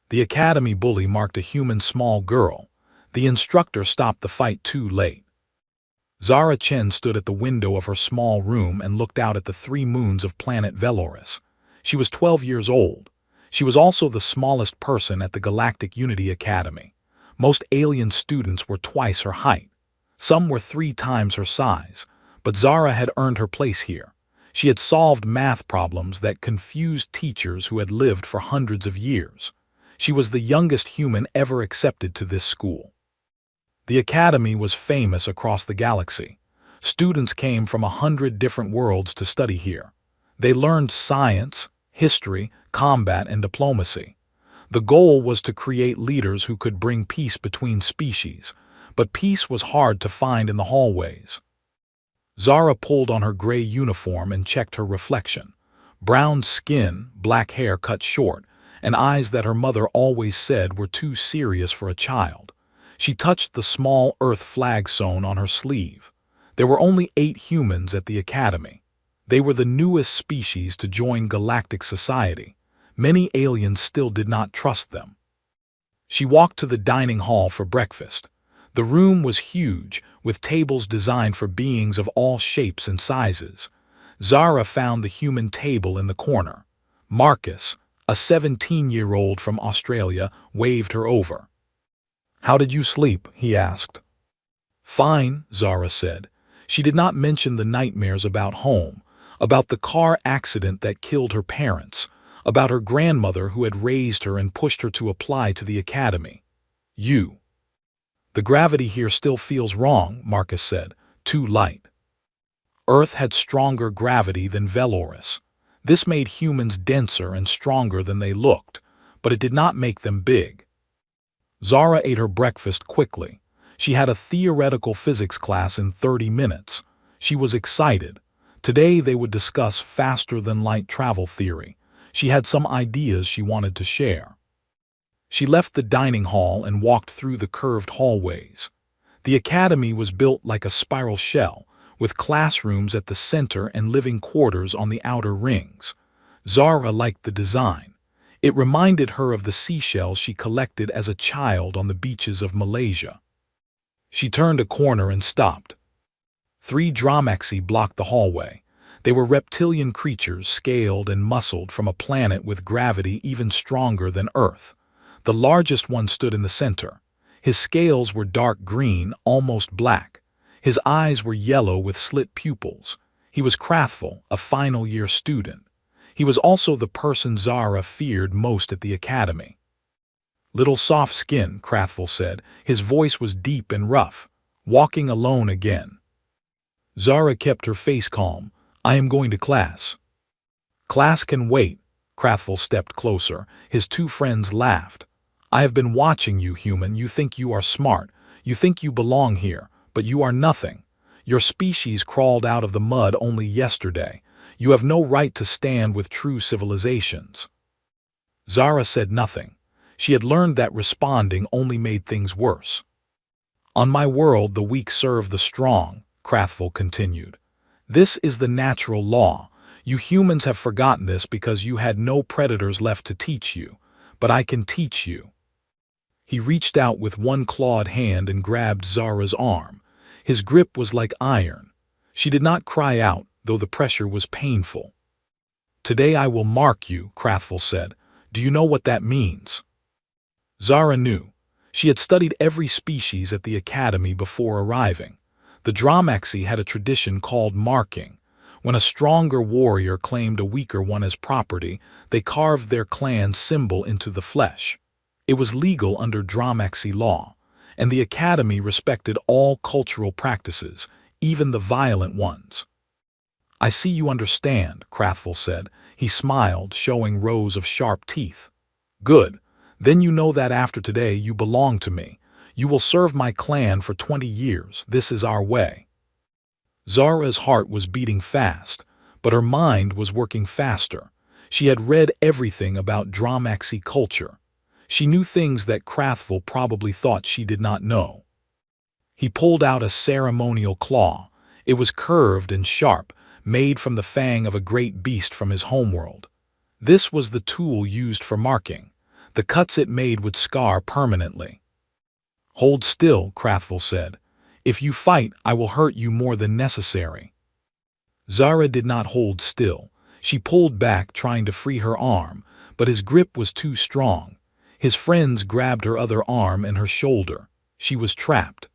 The academy bully marked a human small girl. The instructor stopped the fight too late. Zara Chen stood at the window of her small room and looked out at the 3 moons of planet Veloris. She was 12 years old. She was also the smallest person at the Galactic Unity Academy. Most alien students were twice her height. Some were 3 times her size. But Zara had earned her place here. She had solved math problems that confused teachers who had lived for hundreds of years. She was the youngest human ever accepted to this school. The academy was famous across the galaxy. Students came from 100 different worlds to study here. They learned science, history, combat, and diplomacy. The goal was to create leaders who could bring peace between species, but peace was hard to find in the hallways. Zara pulled on her gray uniform and checked her reflection. Brown skin, black hair cut short, and eyes that her mother always said were too serious for a child. She touched the small Earth flag sewn on her sleeve. There were only 8 humans at the academy. They were the newest species to join galactic society. Many aliens still did not trust them. She walked to the dining hall for breakfast. The room was huge, with tables designed for beings of all shapes and sizes. Zara found the human table in the corner. Marcus, a 17-year-old from Australia, waved her over. "How did you sleep?" he asked. "Fine," Zara said. She did not mention the nightmares about home, about the car accident that killed her parents, about her grandmother who had raised her and pushed her to apply to the academy. The gravity here still feels wrong," Marcus said, "too light." Earth had stronger gravity than Veloris. This made humans denser and stronger than they looked, but it did not make them big. Zara ate her breakfast quickly. She had a theoretical physics class in 30 minutes. She was excited. Today they would discuss faster-than-light travel theory. She had some ideas she wanted to share. She left the dining hall and walked through the curved hallways. The academy was built like a spiral shell, with classrooms at the center and living quarters on the outer rings. Zara liked the design. It reminded her of the seashells she collected as a child on the beaches of Malaysia. She turned a corner and stopped. 3 Dromaxi blocked the hallway. They were reptilian creatures, scaled and muscled from a planet with gravity even stronger than Earth. The largest one stood in the center. His scales were dark green, almost black. His eyes were yellow with slit pupils. He was Krathful, a final-year student. He was also the person Zara feared most at the academy. "Little soft skin," Krathful said. His voice was deep and rough. "Walking alone again." Zara kept her face calm. "I am going to class." "Class can wait." Krathful stepped closer. His 2 friends laughed. "I have been watching you, human. You think you are smart. You think you belong here, but you are nothing. Your species crawled out of the mud only yesterday. You have no right to stand with true civilizations." Zara said nothing. She had learned that responding only made things worse. "On my world, the weak serve the strong," Krathful continued. "This is the natural law. You humans have forgotten this because you had no predators left to teach you. But I can teach you." He reached out with one clawed hand and grabbed Zara's arm. His grip was like iron. She did not cry out, though the pressure was painful. "Today I will mark you," Krathful said. "Do you know what that means?" Zara knew. She had studied every species at the academy before arriving. The Dromaxi had a tradition called marking. When a stronger warrior claimed a weaker one as property, they carved their clan symbol into the flesh. It was legal under Dromaxi law, and the academy respected all cultural practices, even the violent ones. "I see you understand," Krathful said. He smiled, showing rows of sharp teeth. "Good. Then you know that after today you belong to me. You will serve my clan for 20 years. This is our way." Zara's heart was beating fast, but her mind was working faster. She had read everything about Dromaxi culture. She knew things that Krathful probably thought she did not know. He pulled out a ceremonial claw. It was curved and sharp, made from the fang of a great beast from his homeworld. This was the tool used for marking. The cuts it made would scar permanently. "Hold still," Krathvul said. "If you fight, I will hurt you more than necessary." Zara did not hold still. She pulled back, trying to free her arm, but his grip was too strong. His friends grabbed her other arm and her shoulder. She was trapped.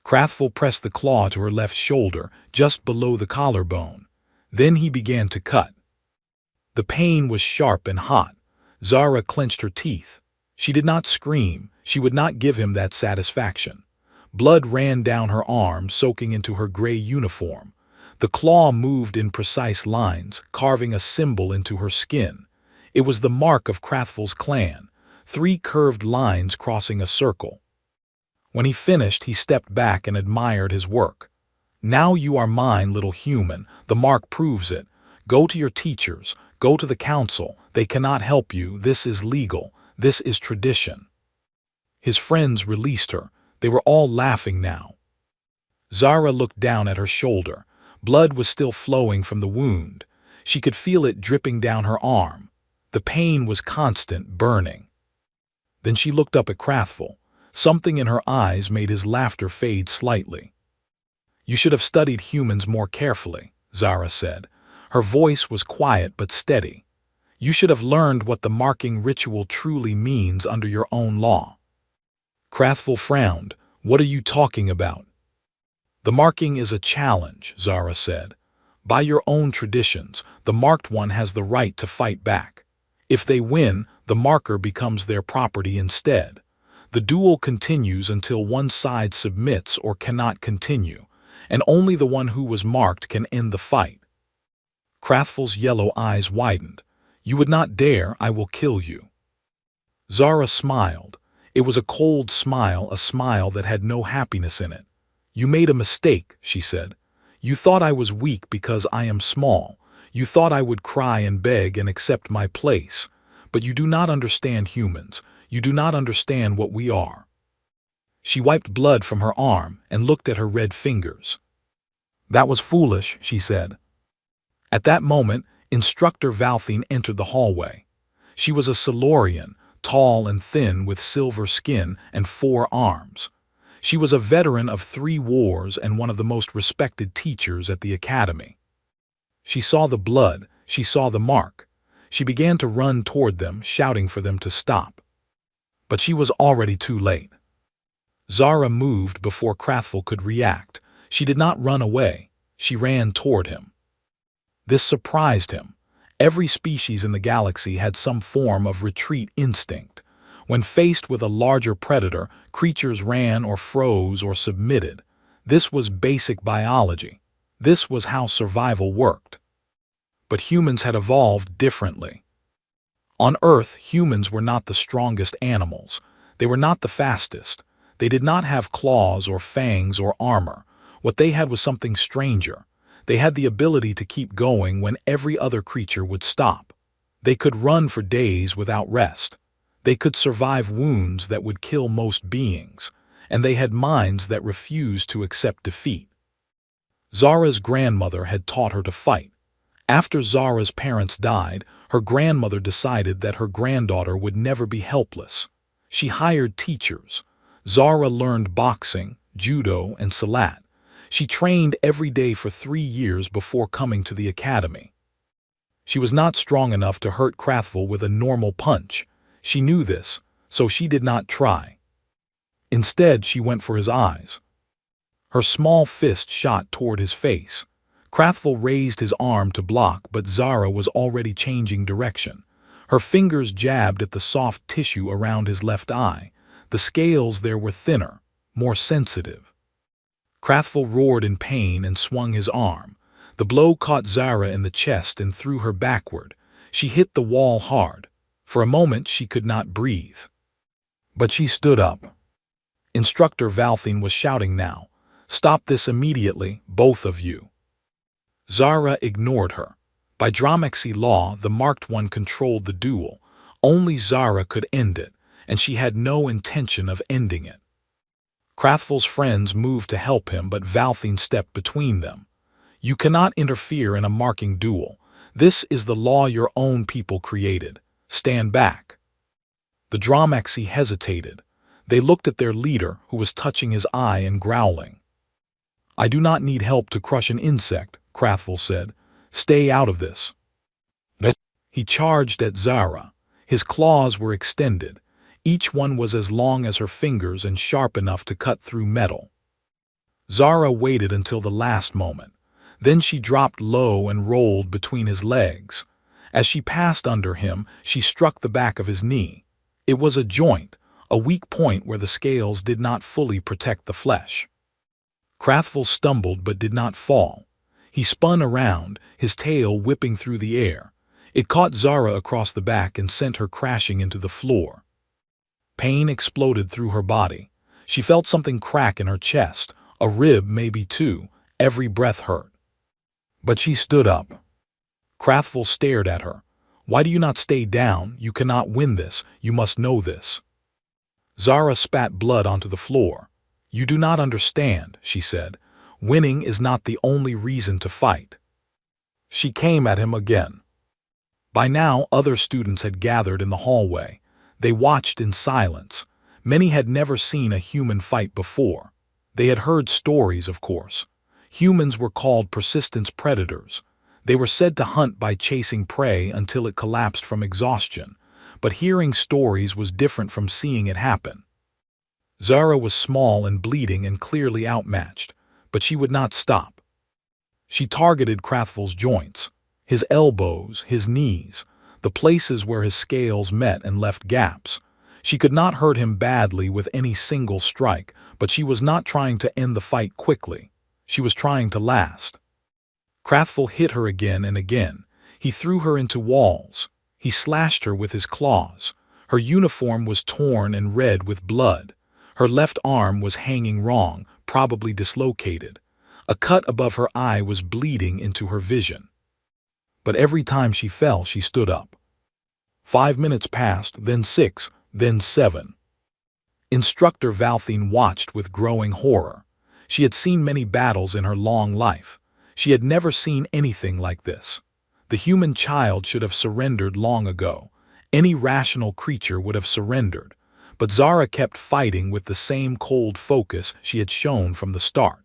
Krathvul pressed the claw to her left shoulder, just below the collarbone. Then he began to cut. The pain was sharp and hot. Zara clenched her teeth. She did not scream. She would not give him that satisfaction. Blood ran down her arm, soaking into her gray uniform. The claw moved in precise lines, carving a symbol into her skin. It was the mark of Krathvul's clan, 3 curved lines crossing a circle. When he finished, he stepped back and admired his work. "Now you are mine, little human. The mark proves it. Go to your teachers. Go to the council. They cannot help you. This is legal. This is tradition." His friends released her. They were all laughing now. Zara looked down at her shoulder. Blood was still flowing from the wound. She could feel it dripping down her arm. The pain was constant, burning. Then she looked up at Krathvul. Something in her eyes made his laughter fade slightly. "You should have studied humans more carefully," Zara said. Her voice was quiet but steady. "You should have learned what the marking ritual truly means under your own law." Krathvul frowned. "What are you talking about?" "The marking is a challenge," Zara said. "By your own traditions, the marked one has the right to fight back. If they win, the marker becomes their property instead. The duel continues until one side submits or cannot continue, and only the one who was marked can end the fight." Krathvul's yellow eyes widened. "You would not dare. I will kill you." Zara smiled. It was a cold smile, a smile that had no happiness in it. "You made a mistake," she said. "You thought I was weak because I am small. You thought I would cry and beg and accept my place. But you do not understand humans. You do not understand what we are." She wiped blood from her arm and looked at her red fingers. "That was foolish," she said. At that moment, Instructor Valthine entered the hallway. She was a Silurian, tall and thin with silver skin and 4 arms. She was a veteran of 3 wars and one of the most respected teachers at the academy. She saw the blood, she saw the mark. She began to run toward them, shouting for them to stop. But she was already too late. Zara moved before Krathvul could react. She did not run away. She ran toward him. This surprised him. Every species in the galaxy had some form of retreat instinct. When faced with a larger predator, creatures ran or froze or submitted. This was basic biology. This was how survival worked. But humans had evolved differently. On Earth, humans were not the strongest animals. They were not the fastest. They did not have claws or fangs or armor. What they had was something stranger. They had the ability to keep going when every other creature would stop. They could run for days without rest. They could survive wounds that would kill most beings. And they had minds that refused to accept defeat. Zara's grandmother had taught her to fight. After Zara's parents died, her grandmother decided that her granddaughter would never be helpless. She hired teachers. Zara learned boxing, judo, and salat. She trained every day for 3 years before coming to the academy. She was not strong enough to hurt Krathvul with a normal punch. She knew this, so she did not try. Instead, she went for his eyes. Her small fist shot toward his face. Krathvul raised his arm to block, but Zara was already changing direction. Her fingers jabbed at the soft tissue around his left eye. The scales there were thinner, more sensitive. Krathvul roared in pain and swung his arm. The blow caught Zara in the chest and threw her backward. She hit the wall hard. For a moment she could not breathe. But she stood up. Instructor Valthine was shouting now. "Stop this immediately, both of you." Zara ignored her. By Dromaxy law, the marked one controlled the duel. Only Zara could end it, and she had no intention of ending it. Krathvul's friends moved to help him, but Valthine stepped between them. "You cannot interfere in a marking duel. This is the law your own people created. Stand back." The Dromaxi hesitated. They looked at their leader, who was touching his eye and growling. "I do not need help to crush an insect," Krathvel said. "Stay out of this." He charged at Zara. His claws were extended. Each one was as long as her fingers and sharp enough to cut through metal. Zara waited until the last moment. Then she dropped low and rolled between his legs. As she passed under him, she struck the back of his knee. It was a joint, a weak point where the scales did not fully protect the flesh. Krathvel stumbled but did not fall. He spun around, his tail whipping through the air. It caught Zara across the back and sent her crashing into the floor. Pain exploded through her body. She felt something crack in her chest, a rib, maybe two. Every breath hurt. But she stood up. Krathvel stared at her. "Why do you not stay down? You cannot win this. You must know this." Zara spat blood onto the floor. "You do not understand," she said. "Winning is not the only reason to fight." She came at him again. By now, other students had gathered in the hallway. They watched in silence. Many had never seen a human fight before. They had heard stories, of course. Humans were called persistence predators. They were said to hunt by chasing prey until it collapsed from exhaustion. But hearing stories was different from seeing it happen. Zara was small and bleeding and clearly outmatched, but she would not stop. She targeted Krathvel's joints, his elbows, his knees, the places where his scales met and left gaps. She could not hurt him badly with any single strike, but she was not trying to end the fight quickly. She was trying to last. Krathvel hit her again and again. He threw her into walls. He slashed her with his claws. Her uniform was torn and red with blood. Her left arm was hanging wrong, probably dislocated. A cut above her eye was bleeding into her vision. But every time she fell, she stood up. 5 minutes passed, then 6, then 7. Instructor Valthine watched with growing horror. She had seen many battles in her long life. She had never seen anything like this. The human child should have surrendered long ago. Any rational creature would have surrendered. But Zara kept fighting with the same cold focus she had shown from the start.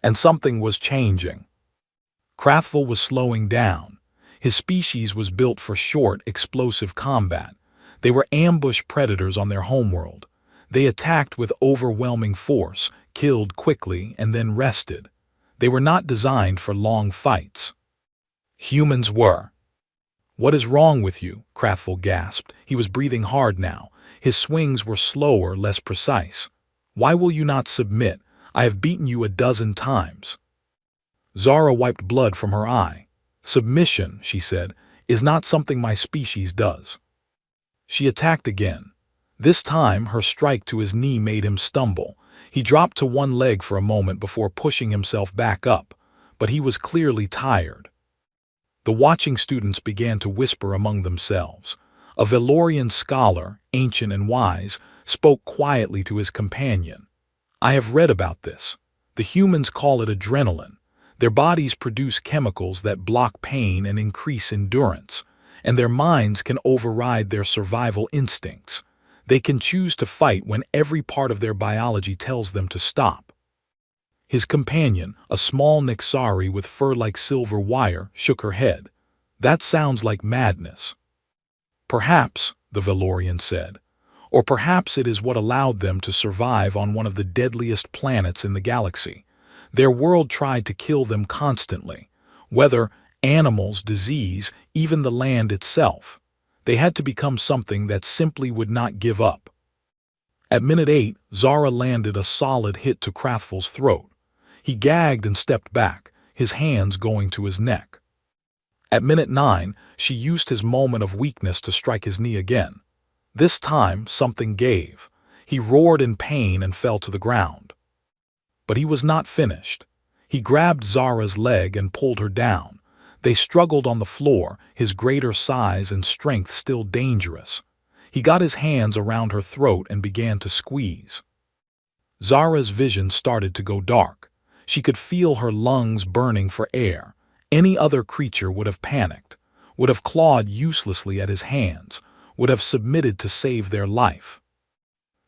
And something was changing. Krathvel was slowing down. His species was built for short, explosive combat. They were ambush predators on their homeworld. They attacked with overwhelming force, killed quickly, and then rested. They were not designed for long fights. Humans were. "What is wrong with you?" Krathvel gasped. He was breathing hard now. His swings were slower, less precise. "Why will you not submit? I have beaten you a dozen times." Zara wiped blood from her eye. "Submission," she said, "is not something my species does." She attacked again. This time, her strike to his knee made him stumble. He dropped to one leg for a moment before pushing himself back up, but he was clearly tired. The watching students began to whisper among themselves. A Valorian scholar, ancient and wise, spoke quietly to his companion. "I have read about this. The humans call it adrenaline. Their bodies produce chemicals that block pain and increase endurance, and their minds can override their survival instincts. They can choose to fight when every part of their biology tells them to stop." His companion, a small Nixari with fur like silver wire, shook her head. "That sounds like madness." "Perhaps," the Valorian said, "or perhaps it is what allowed them to survive on one of the deadliest planets in the galaxy. Their world tried to kill them constantly. Weather, animals, disease, even the land itself. They had to become something that simply would not give up." At minute 8, Zara landed a solid hit to Krathvel's throat. He gagged and stepped back, his hands going to his neck. At minute 9, she used his moment of weakness to strike his knee again. This time, something gave. He roared in pain and fell to the ground. But he was not finished. He grabbed Zara's leg and pulled her down. They struggled on the floor, his greater size and strength still dangerous. He got his hands around her throat and began to squeeze. Zara's vision started to go dark. She could feel her lungs burning for air. Any other creature would have panicked, would have clawed uselessly at his hands, would have submitted to save their life.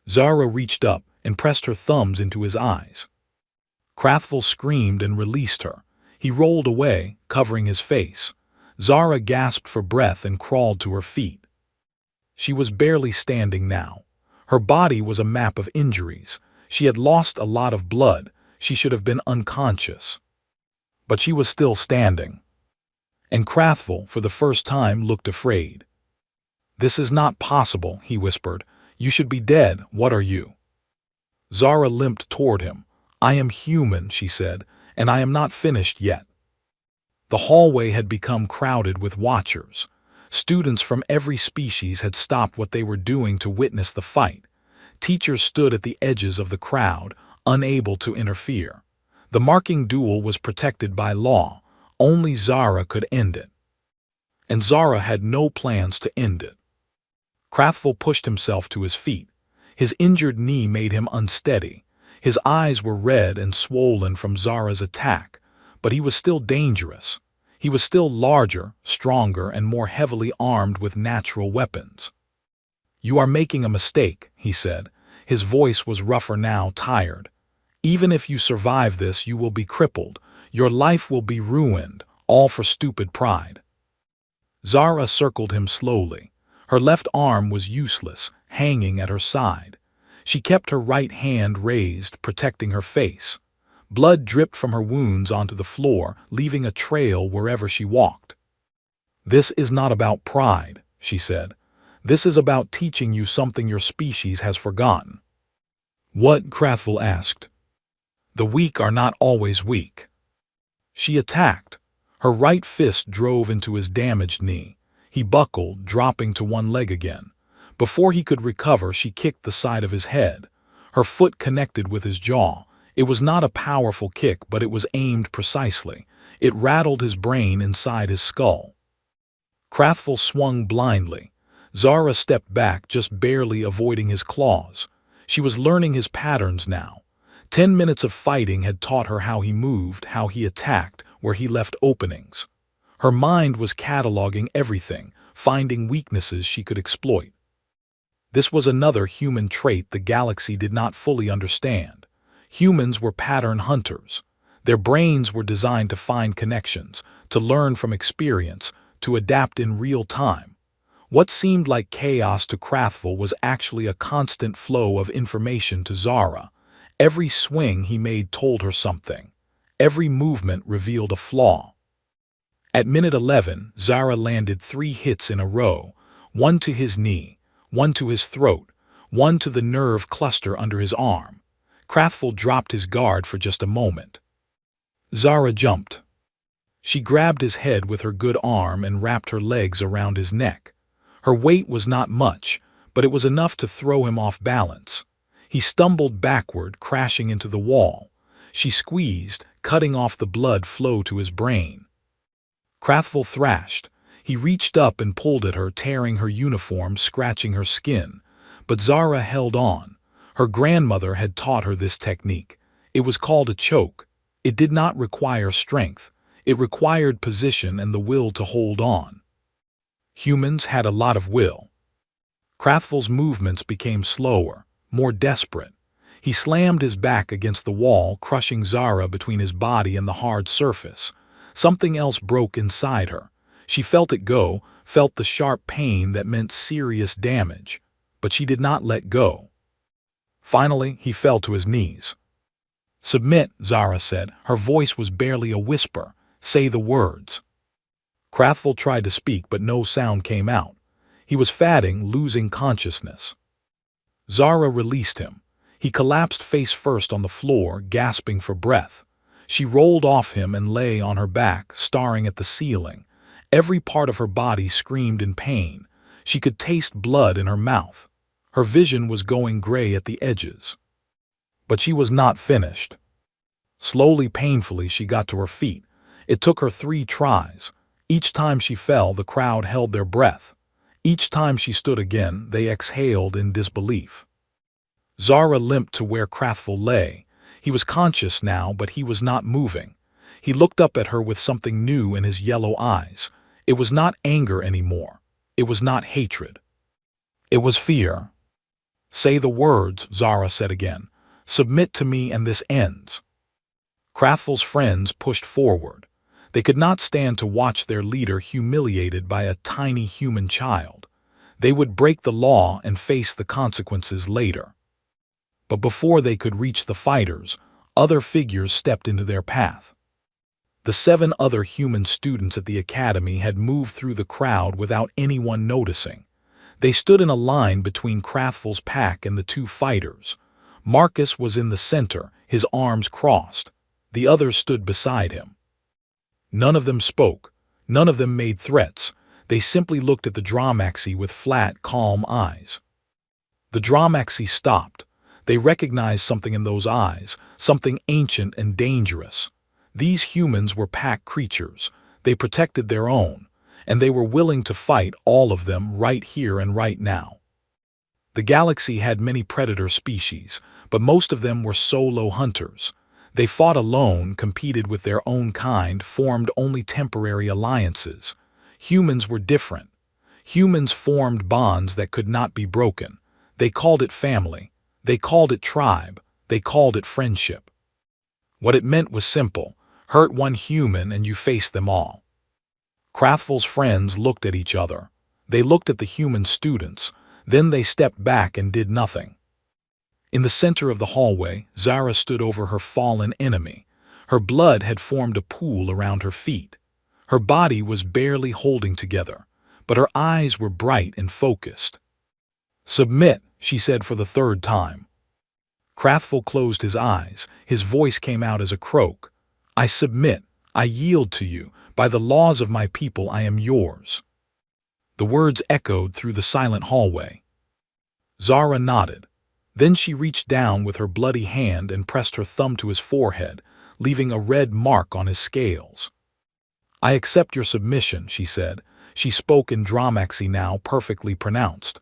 Zara reached up and pressed her thumbs into his eyes. Krathvel screamed and released her. He rolled away, covering his face. Zara gasped for breath and crawled to her feet. She was barely standing now. Her body was a map of injuries. She had lost a lot of blood. She should have been unconscious. But she was still standing. And Krathvel, for the first time, looked afraid. "This is not possible," he whispered. "You should be dead. What are you?" Zara limped toward him. "I am human," she said, "and I am not finished yet." The hallway had become crowded with watchers. Students from every species had stopped what they were doing to witness the fight. Teachers stood at the edges of the crowd, unable to interfere. The marking duel was protected by law. Only Zara could end it. And Zara had no plans to end it. Krathvel pushed himself to his feet. His injured knee made him unsteady. His eyes were red and swollen from Zara's attack, but he was still dangerous. He was still larger, stronger, and more heavily armed with natural weapons. "You are making a mistake," he said. His voice was rougher now, tired. "Even if you survive this, you will be crippled. Your life will be ruined, all for stupid pride." Zara circled him slowly. Her left arm was useless, hanging at her side. She kept her right hand raised, protecting her face. Blood dripped from her wounds onto the floor, leaving a trail wherever she walked. "This is not about pride," she said. "This is about teaching you something your species has forgotten." "What?" Krathvel asked. "The weak are not always weak." She attacked. Her right fist drove into his damaged knee. He buckled, dropping to one leg again. Before he could recover, she kicked the side of his head. Her foot connected with his jaw. It was not a powerful kick, but it was aimed precisely. It rattled his brain inside his skull. Krathvel swung blindly. Zara stepped back, just barely avoiding his claws. She was learning his patterns now. 10 minutes of fighting had taught her how he moved, how he attacked, where he left openings. Her mind was cataloging everything, finding weaknesses she could exploit. This was another human trait the galaxy did not fully understand. Humans were pattern hunters. Their brains were designed to find connections, to learn from experience, to adapt in real time. What seemed like chaos to Krathvel was actually a constant flow of information to Zara. Every swing he made told her something. Every movement revealed a flaw. At minute 11, Zara landed 3 hits in a row, one to his knee, one to his throat, one to the nerve cluster under his arm. Krathvel dropped his guard for just a moment. Zara jumped. She grabbed his head with her good arm and wrapped her legs around his neck. Her weight was not much, but it was enough to throw him off balance. He stumbled backward, crashing into the wall. She squeezed, cutting off the blood flow to his brain. Krathvel thrashed. He reached up and pulled at her, tearing her uniform, scratching her skin. But Zara held on. Her grandmother had taught her this technique. It was called a choke. It did not require strength. It required position and the will to hold on. Humans had a lot of will. Krathvel's movements became slower, more desperate. He slammed his back against the wall, crushing Zara between his body and the hard surface. Something else broke inside her. She felt it go, felt the sharp pain that meant serious damage. But she did not let go. Finally, he fell to his knees. "Submit," Zara said. Her voice was barely a whisper. "Say the words." Krathvel tried to speak, but no sound came out. He was fading, losing consciousness. Zara released him. He collapsed face first on the floor, gasping for breath. She rolled off him and lay on her back, staring at the ceiling. Every part of her body screamed in pain. She could taste blood in her mouth. Her vision was going gray at the edges. But she was not finished. Slowly, painfully, she got to her feet. It took her 3 tries. Each time she fell, the crowd held their breath. Each time she stood again, they exhaled in disbelief. Zara limped to where Krathvel lay. He was conscious now, but he was not moving. He looked up at her with something new in his yellow eyes. It was not anger anymore. It was not hatred. It was fear. Say the words, Zara said again. Submit to me and this ends. Krathvel's friends pushed forward. They could not stand to watch their leader humiliated by a tiny human child. They would break the law and face the consequences later. But before they could reach the fighters, other figures stepped into their path. The 7 other human students at the academy had moved through the crowd without anyone noticing. They stood in a line between Krathvel's pack and the 2 fighters. Marcus was in the center, his arms crossed. The others stood beside him. None of them spoke. None of them made threats. They simply looked at the Dromaxi with flat, calm eyes. The Dromaxi stopped. They recognized something in those eyes, something ancient and dangerous. These humans were pack creatures. They protected their own, and they were willing to fight all of them right here and right now. The galaxy had many predator species, but most of them were solo hunters. They fought alone, competed with their own kind, formed only temporary alliances. Humans were different. Humans formed bonds that could not be broken. They called it family. They called it tribe. They called it friendship. What it meant was simple. Hurt one human and you face them all. Krathvel's friends looked at each other. They looked at the human students. Then they stepped back and did nothing. In the center of the hallway, Zara stood over her fallen enemy. Her blood had formed a pool around her feet. Her body was barely holding together, but her eyes were bright and focused. "Submit," she said for the 3rd time. Krathvel closed his eyes. His voice came out as a croak. "I submit. I yield to you. By the laws of my people, I am yours." The words echoed through the silent hallway. Zara nodded. Then she reached down with her bloody hand and pressed her thumb to his forehead, leaving a red mark on his scales. "I accept your submission," she said. She spoke in Dromaxi now, perfectly pronounced.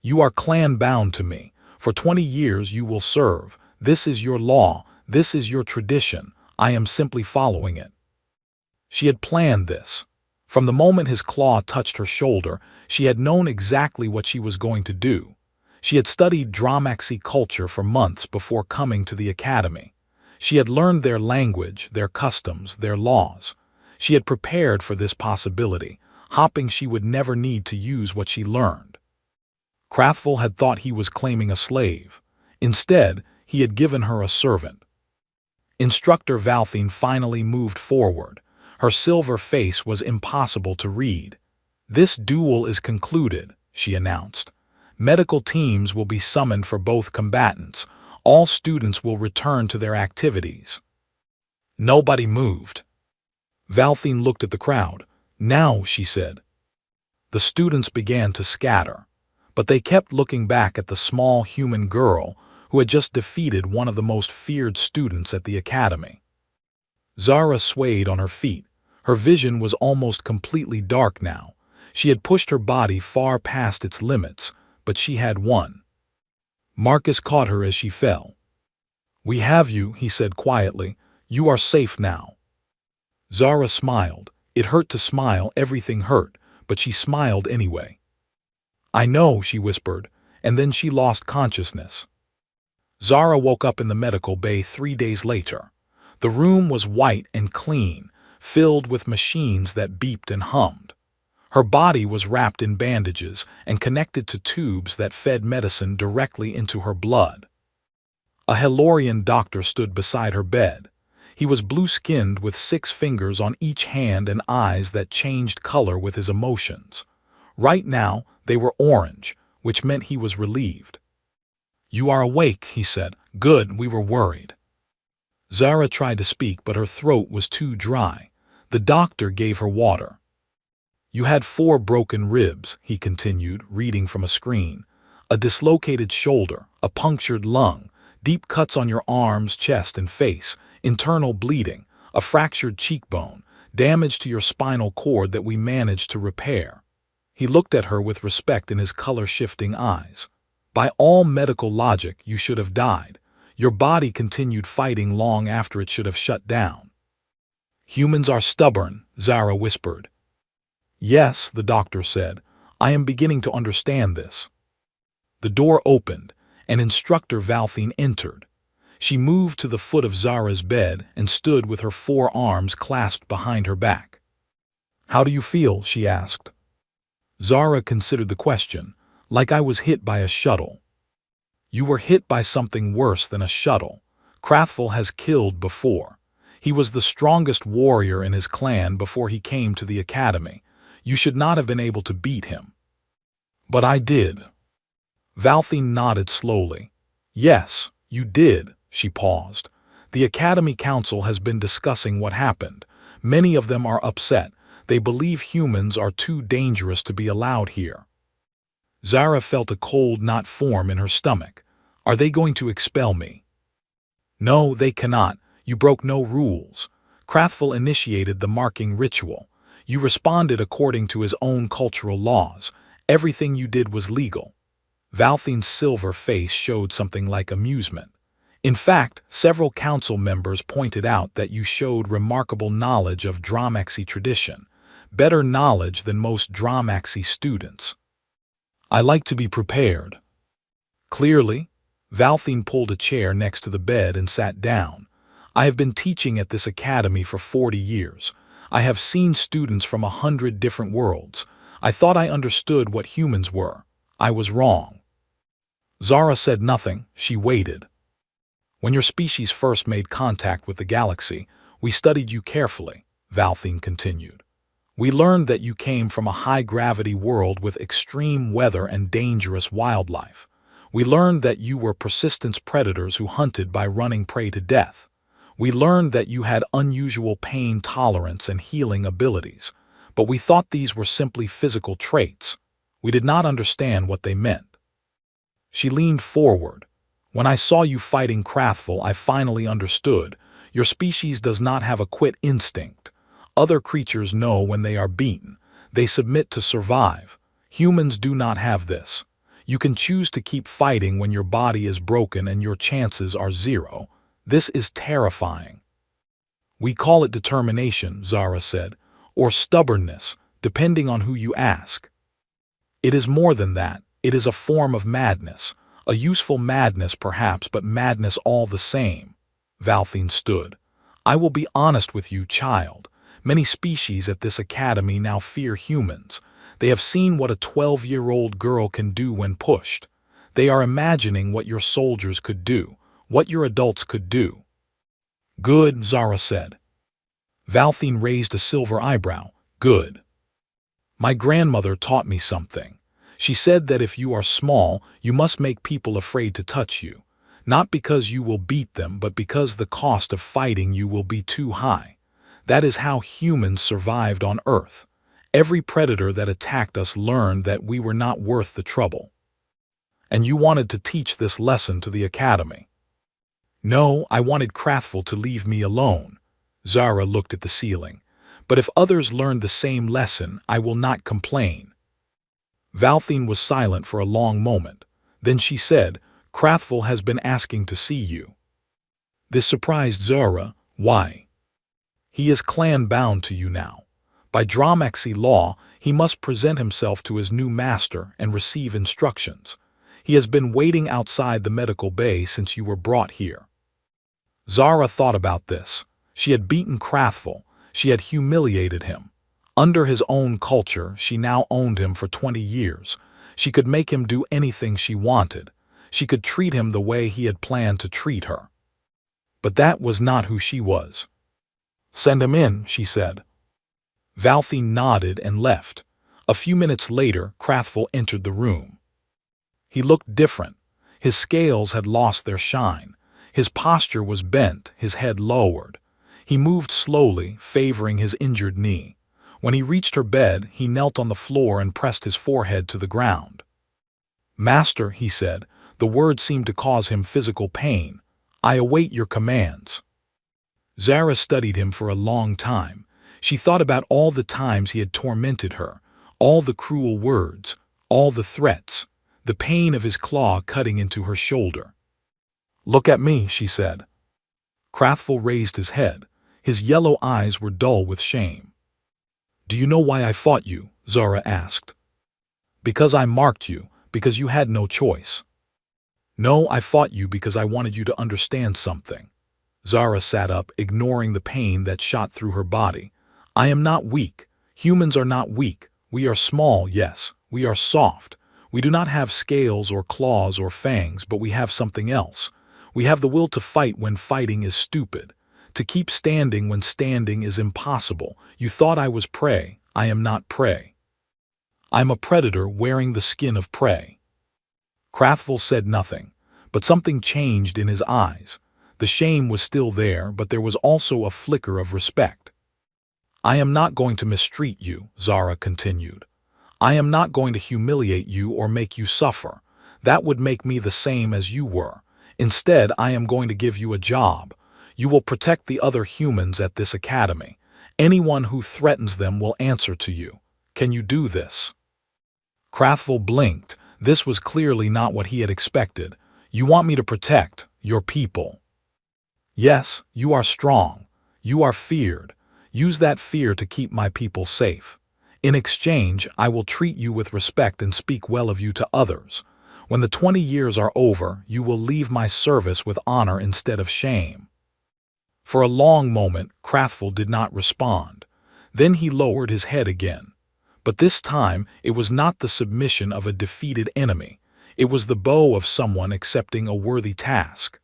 "You are clan-bound to me. For 20 years you will serve. This is your law. This is your tradition. I am simply following it." She had planned this. From the moment his claw touched her shoulder, she had known exactly what she was going to do. She had studied Dromaxi culture for months before coming to the academy. She had learned their language, their customs, their laws. She had prepared for this possibility, hoping she would never need to use what she learned. Krathvel had thought he was claiming a slave. Instead, he had given her a servant. Instructor Valthine finally moved forward. Her silver face was impossible to read. "This duel is concluded," she announced. "Medical teams will be summoned for both combatants. All students will return to their activities." Nobody moved. Valthine looked at the crowd. "Now," she said. The students began to scatter, but they kept looking back at the small human girl who had just defeated one of the most feared students at the academy. Zara swayed on her feet. Her vision was almost completely dark now. She had pushed her body far past its limits, but she had won. Marcus caught her as she fell. "We have you," he said quietly. "You are safe now." Zara smiled. It hurt to smile, everything hurt, but she smiled anyway. "I know," she whispered, and then she lost consciousness. Zara woke up in the medical bay 3 days later. The room was white and clean, filled with machines that beeped and hummed. Her body was wrapped in bandages and connected to tubes that fed medicine directly into her blood. A Helorian doctor stood beside her bed. He was blue-skinned with 6 fingers on each hand and eyes that changed color with his emotions. Right now, they were orange, which meant he was relieved. "You are awake," he said. "Good, we were worried." Zara tried to speak, but her throat was too dry. The doctor gave her water. "You had 4 broken ribs," he continued, reading from a screen. "A dislocated shoulder, a punctured lung, deep cuts on your arms, chest, and face, internal bleeding, a fractured cheekbone, damage to your spinal cord that we managed to repair." He looked at her with respect in his color-shifting eyes. "By all medical logic, you should have died. Your body continued fighting long after it should have shut down." "Humans are stubborn," Zara whispered. "Yes," the doctor said. "I am beginning to understand this." The door opened, and Instructor Valthine entered. She moved to the foot of Zara's bed and stood with her forearms clasped behind her back. "How do you feel?" she asked. Zara considered the question, "Like I was hit by a shuttle." "You were hit by something worse than a shuttle. Krathful has killed before. He was the strongest warrior in his clan before he came to the academy. You should not have been able to beat him." "But I did." Valthine nodded slowly. "Yes, you did." She paused. "The Academy Council has been discussing what happened. Many of them are upset. They believe humans are too dangerous to be allowed here." Zara felt a cold knot form in her stomach. "Are they going to expel me?" "No, they cannot. You broke no rules. Krathful initiated the marking ritual. You responded according to his own cultural laws. Everything you did was legal." Valthine's silver face showed something like amusement. "In fact, several council members pointed out that you showed remarkable knowledge of Dromaxi tradition, better knowledge than most Dromaxi students." "I like to be prepared." "Clearly." Valthine pulled a chair next to the bed and sat down. "I have been teaching at this academy for 40 years. I have seen students from 100 different worlds. I thought I understood what humans were. I was wrong." Zara said nothing. She waited. "When your species first made contact with the galaxy, we studied you carefully," Valthine continued. "We learned that you came from a high-gravity world with extreme weather and dangerous wildlife. We learned that you were persistent predators who hunted by running prey to death. We learned that you had unusual pain tolerance and healing abilities, but we thought these were simply physical traits. We did not understand what they meant." She leaned forward. "When I saw you fighting Krathful, I finally understood. Your species does not have a quit instinct. Other creatures know when they are beaten. They submit to survive. Humans do not have this. You can choose to keep fighting when your body is broken and your chances are zero. This is terrifying." "We call it determination," Zara said, "or stubbornness, depending on who you ask." "It is more than that. It is a form of madness. A useful madness, perhaps, but madness all the same." Valthine stood. "I will be honest with you, child. Many species at this academy now fear humans. They have seen what a 12-year-old girl can do when pushed. They are imagining what your soldiers could do, what your adults could do." "Good," Zara said. Valthine raised a silver eyebrow. "Good. My grandmother taught me something. She said that if you are small, you must make people afraid to touch you. Not because you will beat them, but because the cost of fighting you will be too high. That is how humans survived on Earth. Every predator that attacked us learned that we were not worth the trouble. And you wanted to teach this lesson to the academy." "No, I wanted Krathful to leave me alone." Zara looked at the ceiling. "But if others learn the same lesson, I will not complain." Valthine was silent for a long moment. Then she said, "Krathful has been asking to see you." This surprised Zara. "Why?" "He is clan-bound to you now. By Dromaxi law, he must present himself to his new master and receive instructions. He has been waiting outside the medical bay since you were brought here." Zara thought about this. She had beaten Krathful. She had humiliated him. Under his own culture, she now owned him for 20 years. She could make him do anything she wanted. She could treat him the way he had planned to treat her. But that was not who she was. "Send him in," she said. Valthine nodded and left. A few minutes later, Krathful entered the room. He looked different. His scales had lost their shine. His posture was bent, his head lowered. He moved slowly, favoring his injured knee. When he reached her bed, he knelt on the floor and pressed his forehead to the ground. "Master," he said, the words seemed to cause him physical pain. "I await your commands." Zara studied him for a long time. She thought about all the times he had tormented her, all the cruel words, all the threats, the pain of his claw cutting into her shoulder. "Look at me," she said. Krathful raised his head. His yellow eyes were dull with shame. "Do you know why I fought you?" Zara asked. "Because I marked you, because you had no choice. No, I fought you because I wanted you to understand something. Zara sat up, ignoring the pain that shot through her body. I am not weak. Humans are not weak. We are small, yes. We are soft. We do not have scales or claws or fangs, but we have something else. We have the will to fight when fighting is stupid, to keep standing when standing is impossible. You thought I was prey. I am not prey. I'm a predator wearing the skin of prey. Krathvul said nothing, but something changed in his eyes. The shame was still there, but there was also a flicker of respect. I am not going to mistreat you, Zara continued. I am not going to humiliate you or make you suffer. That would make me the same as you were. Instead, I am going to give you a job. You will protect the other humans at this academy. Anyone who threatens them will answer to you. Can you do this? Krathvul blinked. This was clearly not what he had expected. You want me to protect your people? Yes, you are strong. You are feared. Use that fear to keep my people safe. In exchange, I will treat you with respect and speak well of you to others. When the 20 years are over, you will leave my service with honor instead of shame. For a long moment, Krathvul did not respond. Then he lowered his head again. But this time, it was not the submission of a defeated enemy. It was the bow of someone accepting a worthy task.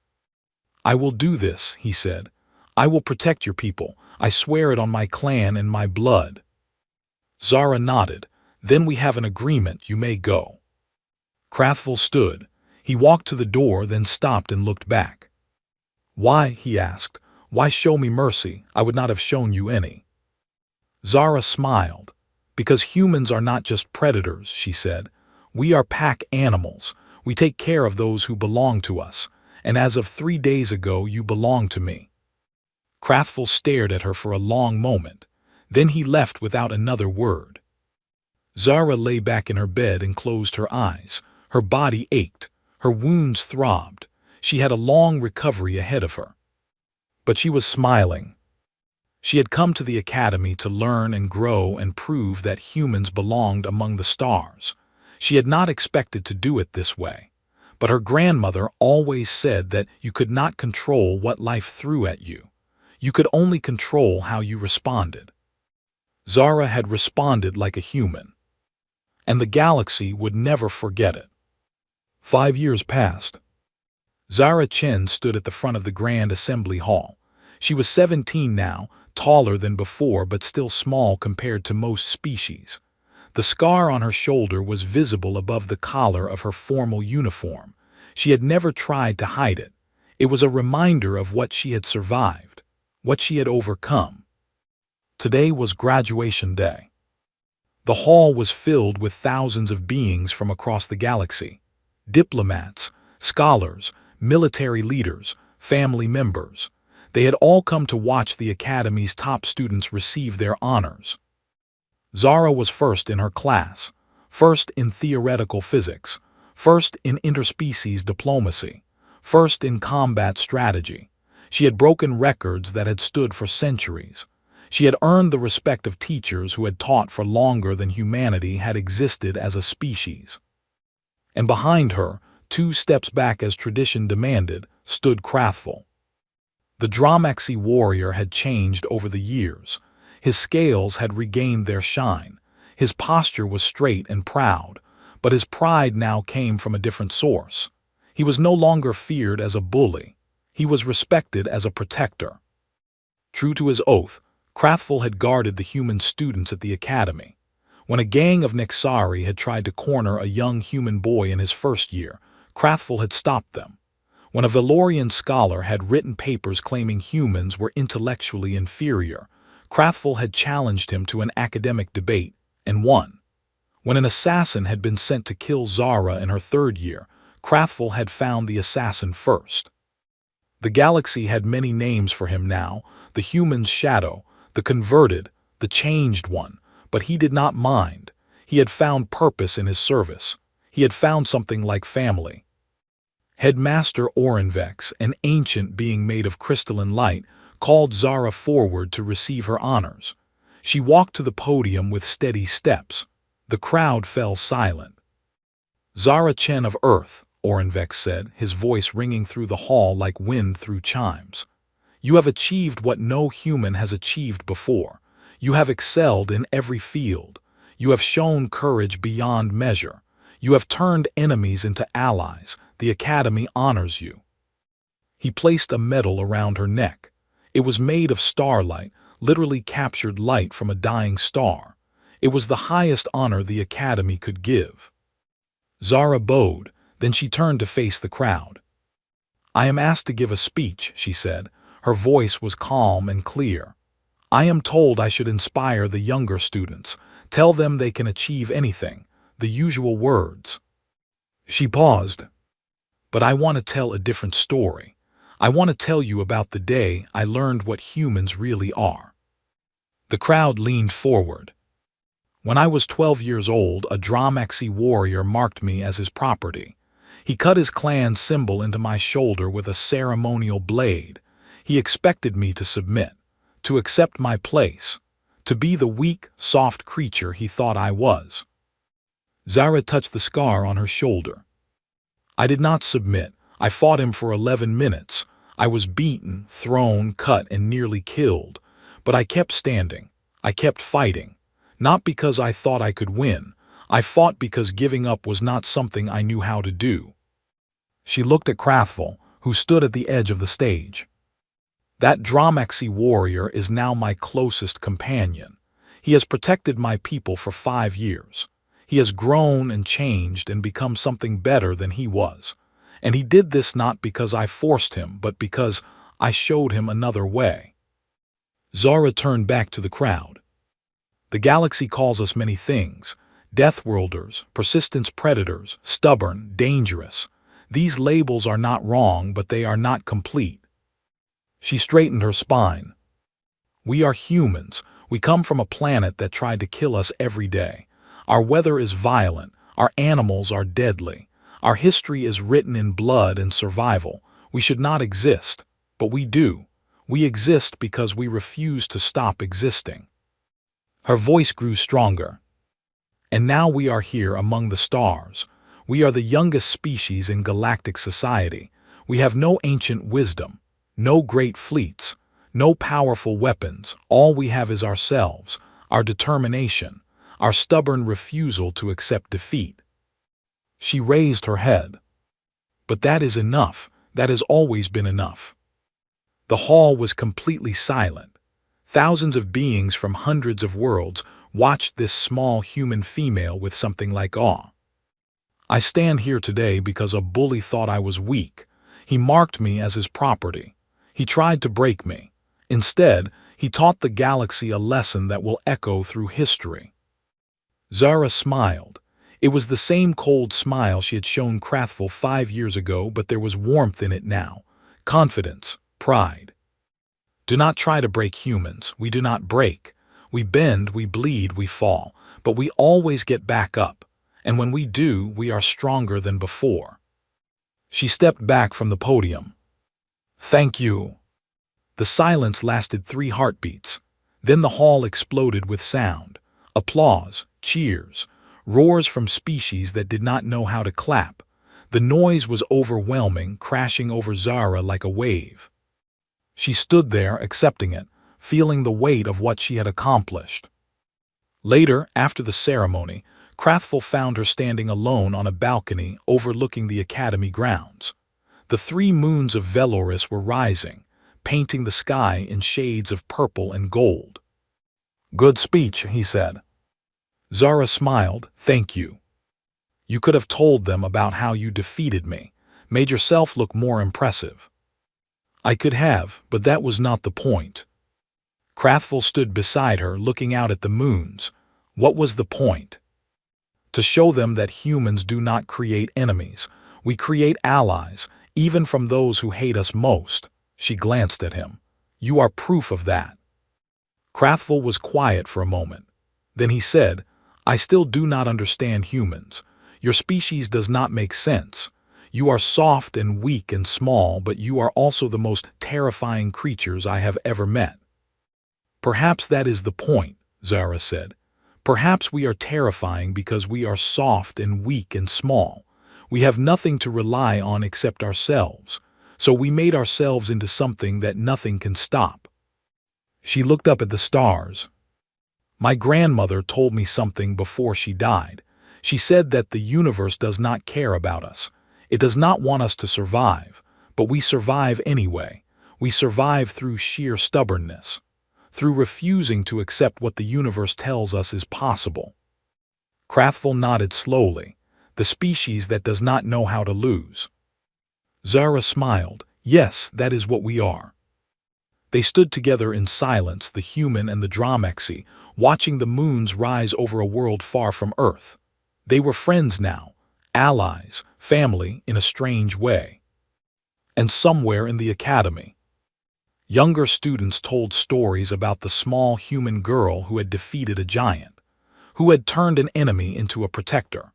I will do this, he said. I will protect your people. I swear it on my clan and my blood. Zara nodded. Then we have an agreement. You may go. Krathvul stood. He walked to the door, then stopped and looked back. Why, he asked. Why show me mercy? I would not have shown you any. Zara smiled. Because humans are not just predators, she said. We are pack animals. We take care of those who belong to us. And as of 3 days ago, you belong to me. Krathvul stared at her for a long moment. Then he left without another word. Zara lay back in her bed and closed her eyes. Her body ached. Her wounds throbbed. She had a long recovery ahead of her. But she was smiling. She had come to the academy to learn and grow and prove that humans belonged among the stars. She had not expected to do it this way. But her grandmother always said that you could not control what life threw at you. You could only control how you responded. Zara had responded like a human. And the galaxy would never forget it. 5 years passed. Zara Chen stood at the front of the Grand Assembly Hall. She was 17 now, taller than before but still small compared to most species. The scar on her shoulder was visible above the collar of her formal uniform. She had never tried to hide it. It was a reminder of what she had survived, what she had overcome. Today was graduation day. The hall was filled with thousands of beings from across the galaxy. Diplomats, scholars, military leaders, family members. They had all come to watch the academy's top students receive their honors. Zara was first in her class, first in theoretical physics, first in interspecies diplomacy, first in combat strategy. She had broken records that had stood for centuries. She had earned the respect of teachers who had taught for longer than humanity had existed as a species. And behind her, 2 steps back as tradition demanded, stood Krathvul. The Dromaxi warrior had changed over the years. His scales had regained their shine. His posture was straight and proud, but his pride now came from a different source. He was no longer feared as a bully. He was respected as a protector. True to his oath, Krathvul had guarded the human students at the academy. When a gang of Nexari had tried to corner a young human boy in his first year, Krathvul had stopped them. When a Valorian scholar had written papers claiming humans were intellectually inferior, Krathvul had challenged him to an academic debate and won. When an assassin had been sent to kill Zara in her 3rd year, Krathvul had found the assassin first. The galaxy had many names for him now, the human's shadow, the converted, the changed one, but he did not mind. He had found purpose in his service. He had found something like family. Headmaster Orenvex, an ancient being made of crystalline light, called Zara forward to receive her honors. She walked to the podium with steady steps. The crowd fell silent. Zara Chen of Earth, Orenvek said, his voice ringing through the hall like wind through chimes. You have achieved what no human has achieved before. You have excelled in every field. You have shown courage beyond measure. You have turned enemies into allies. The Academy honors you. He placed a medal around her neck. It was made of starlight, literally captured light from a dying star. It was the highest honor the Academy could give. Zara bowed, then she turned to face the crowd. I am asked to give a speech, she said. Her voice was calm and clear. I am told I should inspire the younger students, tell them they can achieve anything, the usual words. She paused. But I want to tell a different story. I want to tell you about the day I learned what humans really are. The crowd leaned forward. When I was 12 years old, a Dromaxi warrior marked me as his property. He cut his clan symbol into my shoulder with a ceremonial blade. He expected me to submit, to accept my place, to be the weak, soft creature he thought I was. Zara touched the scar on her shoulder. I did not submit. I fought him for 11 minutes. I was beaten, thrown, cut, and nearly killed. But I kept standing. I kept fighting. Not because I thought I could win. I fought because giving up was not something I knew how to do. She looked at Krathful, who stood at the edge of the stage. That Dromaxi warrior is now my closest companion. He has protected my people for 5 years. He has grown and changed and become something better than he was. And he did this not because I forced him, but because I showed him another way. Zara turned back to the crowd. The galaxy calls us many things: Deathworlders, persistence predators, stubborn, dangerous. These labels are not wrong, but they are not complete. She straightened her spine. We are humans. We come from a planet that tried to kill us every day. Our weather is violent. Our animals are deadly. Our history is written in blood and survival. We should not exist, but we do. We exist because we refuse to stop existing. Her voice grew stronger. And now we are here among the stars. We are the youngest species in galactic society. We have no ancient wisdom, no great fleets, no powerful weapons. All we have is ourselves, our determination, our stubborn refusal to accept defeat. She raised her head. But that is enough. That has always been enough. The hall was completely silent. Thousands of beings from hundreds of worlds watched this small human female with something like awe. I stand here today because a bully thought I was weak. He marked me as his property. He tried to break me. Instead, he taught the galaxy a lesson that will echo through history. Zara smiled. It was the same cold smile she had shown Krathful 5 years ago, but there was warmth in it now. Confidence, pride. Do not try to break humans. We do not break. We bend, we bleed, we fall, but we always get back up. And when we do, we are stronger than before. She stepped back from the podium. Thank you. The silence lasted 3 heartbeats. Then the hall exploded with sound. Applause, cheers, roars from species that did not know how to clap. The noise was overwhelming, crashing over Zara like a wave. She stood there, accepting it, feeling the weight of what she had accomplished. Later, after the ceremony, Krathful found her standing alone on a balcony overlooking the Academy grounds. The 3 moons of Veloris were rising, painting the sky in shades of purple and gold. Good speech, he said. Zara smiled. Thank you. You could have told them about how you defeated me, made yourself look more impressive. I could have, but that was not the point. Krathful stood beside her, looking out at the moons. What was the point? To show them that humans do not create enemies. We create allies, even from those who hate us most. She glanced at him. You are proof of that. Krathful was quiet for a moment. Then he said, I still do not understand humans. Your species does not make sense. You are soft and weak and small, but you are also the most terrifying creatures I have ever met. Perhaps that is the point, Zara said. Perhaps we are terrifying because we are soft and weak and small. We have nothing to rely on except ourselves, so we made ourselves into something that nothing can stop. She looked up at the stars. My grandmother told me something before she died. She said that the universe does not care about us. It does not want us to survive, but we survive anyway. We survive through sheer stubbornness, through refusing to accept what the universe tells us is possible. Krathvil nodded slowly, the species that does not know how to lose. Zara smiled. Yes, that is what we are. They stood together in silence, the human and the Dramexi, watching the moons rise over a world far from Earth. They were friends now, allies, family in a strange way. And somewhere in the academy, younger students told stories about the small human girl who had defeated a giant, who had turned an enemy into a protector,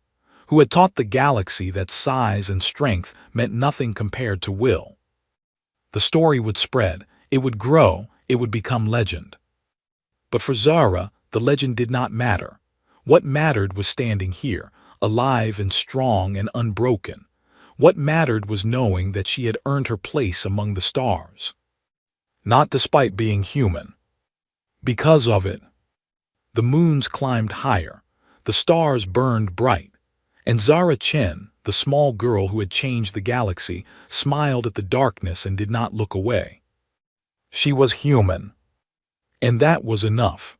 who had taught the galaxy that size and strength meant nothing compared to will. The story would spread, it would grow, it would become legend. But for Zara, the legend did not matter. What mattered was standing here, alive and strong and unbroken. What mattered was knowing that she had earned her place among the stars. Not despite being human. Because of it. The moons climbed higher, the stars burned bright, and Zara Chen, the small girl who had changed the galaxy, smiled at the darkness and did not look away. She was human. And that was enough.